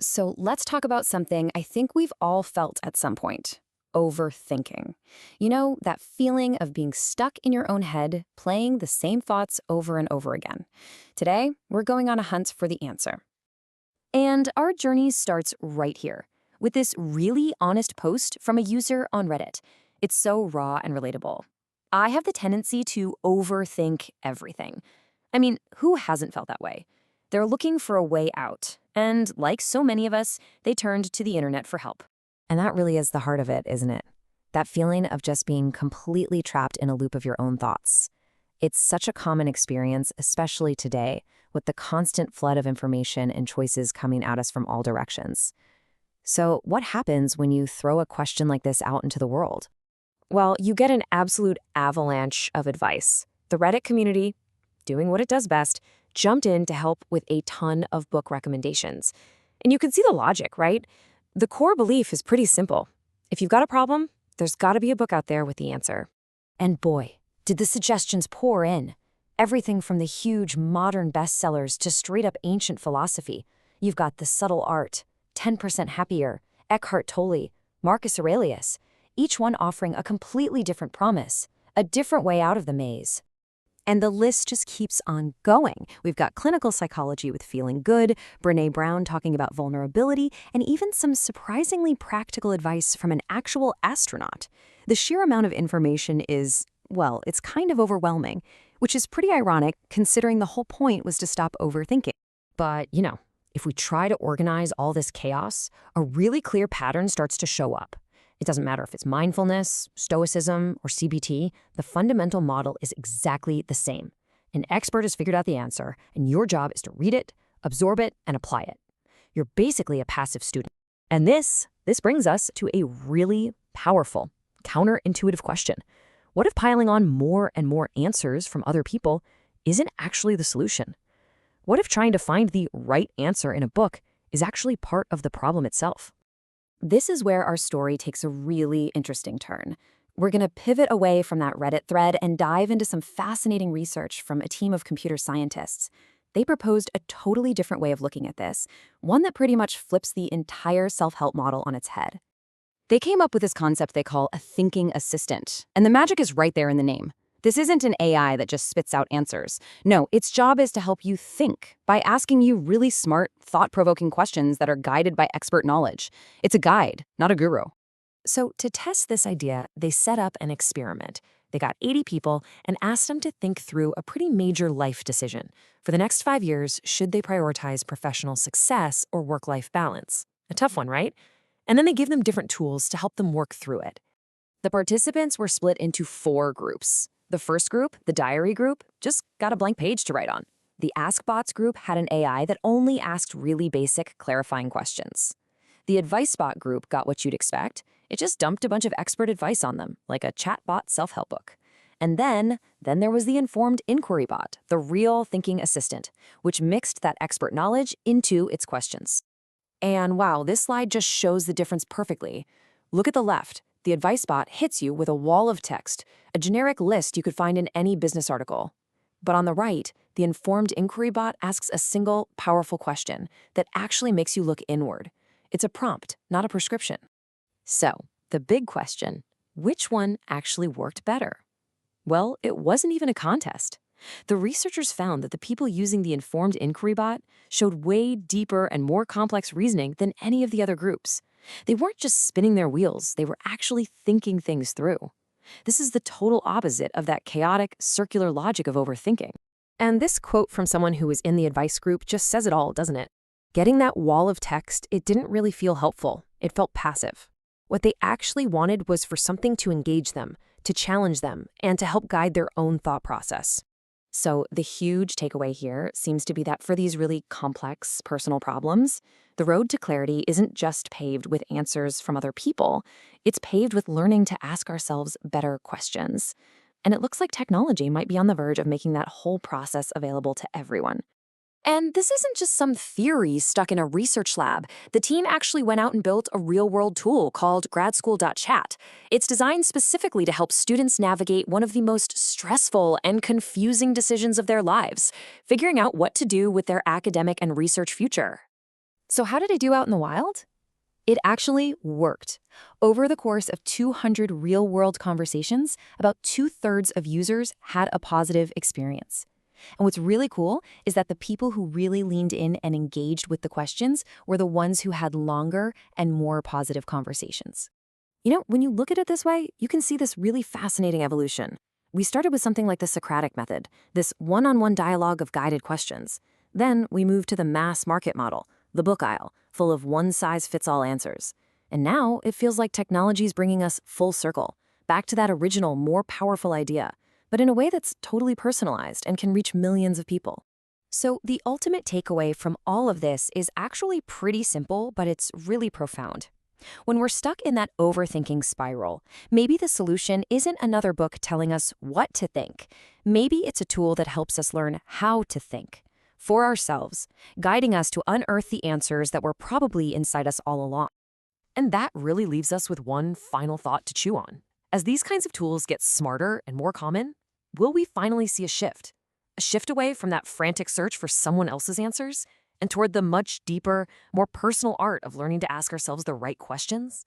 So let's talk about something I think we've all felt at some point: overthinking. You know, that feeling of being stuck in your own head, playing the same thoughts over and over again. Today, we're going on a hunt for the answer. And our journey starts right here with this really honest post from a user on Reddit. It's so raw and relatable. I have the tendency to overthink everything. I mean, who hasn't felt that way? They're looking for a way out. And like so many of us, they turned to the internet for help. And that really is the heart of it, isn't it? That feeling of just being completely trapped in a loop of your own thoughts. It's such a common experience, especially today, with the constant flood of information and choices coming at us from all directions. So, what happens when you throw a question like this out into the world? Well, you get an absolute avalanche of advice. The Reddit community, doing what it does best, jumped in to help with a ton of book recommendations. And you can see the logic, right? The core belief is pretty simple. If you've got a problem, there's got to be a book out there with the answer. And boy, did the suggestions pour in. Everything from the huge modern bestsellers to straight up ancient philosophy. You've got The Subtle Art, 10% Happier, Eckhart Tolle, Marcus Aurelius, each one offering a completely different promise, a different way out of the maze. And the list just keeps on going. We've got clinical psychology with Feeling Good, Brené Brown talking about vulnerability, and even some surprisingly practical advice from an actual astronaut. The sheer amount of information is, well, it's kind of overwhelming, which is pretty ironic considering the whole point was to stop overthinking. But, if we try to organize all this chaos, a really clear pattern starts to show up. It doesn't matter if it's mindfulness, stoicism, or CBT, the fundamental model is exactly the same. An expert has figured out the answer, and your job is to read it, absorb it, and apply it. You're basically a passive student. And this brings us to a really powerful, counterintuitive question. What if piling on more and more answers from other people isn't actually the solution? What if trying to find the right answer in a book is actually part of the problem itself? This is where our story takes a really interesting turn. We're going to pivot away from that Reddit thread and dive into some fascinating research from a team of computer scientists. They proposed a totally different way of looking at this, one that pretty much flips the entire self-help model on its head. They came up with this concept they call a thinking assistant, and the magic is right there in the name. This isn't an AI that just spits out answers. No, its job is to help you think by asking you really smart, thought-provoking questions that are guided by expert knowledge. It's a guide, not a guru. So to test this idea, they set up an experiment. They got 80 people and asked them to think through a pretty major life decision. For the next 5 years, should they prioritize professional success or work-life balance? A tough one, right? And then they give them different tools to help them work through it. The participants were split into 4 groups. The first group, the diary group, just got a blank page to write on. The AskBots group had an AI that only asked really basic, clarifying questions. The AdviceBot group got what you'd expect. It just dumped a bunch of expert advice on them, like a chatbot self-help book. And then there was the Informed Inquiry Bot, the real thinking assistant, which mixed that expert knowledge into its questions. And wow, this slide just shows the difference perfectly. Look at the left. The advice bot hits you with a wall of text, a generic list you could find in any business article. But on the right, the Informed Inquiry Bot asks a single, powerful question that actually makes you look inward. It's a prompt, not a prescription. So, the big question, which one actually worked better? Well, it wasn't even a contest. The researchers found that the people using the Informed Inquiry Bot showed way deeper and more complex reasoning than any of the other groups. They weren't just spinning their wheels, they were actually thinking things through. This is the total opposite of that chaotic, circular logic of overthinking. And this quote from someone who was in the advice group just says it all, doesn't it? Getting that wall of text, it didn't really feel helpful. It felt passive. What they actually wanted was for something to engage them, to challenge them, and to help guide their own thought process. So the huge takeaway here seems to be that for these really complex personal problems, the road to clarity isn't just paved with answers from other people, it's paved with learning to ask ourselves better questions. And it looks like technology might be on the verge of making that whole process available to everyone. And this isn't just some theory stuck in a research lab. The team actually went out and built a real-world tool called gradschool.chat. It's designed specifically to help students navigate one of the most stressful and confusing decisions of their lives, figuring out what to do with their academic and research future. So how did it do out in the wild? It actually worked. Over the course of 200 real-world conversations, about two-thirds of users had a positive experience. And what's really cool is that the people who really leaned in and engaged with the questions were the ones who had longer and more positive conversations. When you look at it this way, you can see this really fascinating evolution. We started with something like the Socratic method, this one-on-one dialogue of guided questions. Then we moved to the mass market model, the book aisle, full of one-size-fits-all answers. And now it feels like technology's bringing us full circle, back to that original, more powerful idea, but in a way that's totally personalized and can reach millions of people. So the ultimate takeaway from all of this is actually pretty simple, but it's really profound. When we're stuck in that overthinking spiral, maybe the solution isn't another book telling us what to think. Maybe it's a tool that helps us learn how to think for ourselves, guiding us to unearth the answers that were probably inside us all along. And that really leaves us with one final thought to chew on. As these kinds of tools get smarter and more common, will we finally see a shift? A shift away from that frantic search for someone else's answers and toward the much deeper, more personal art of learning to ask ourselves the right questions?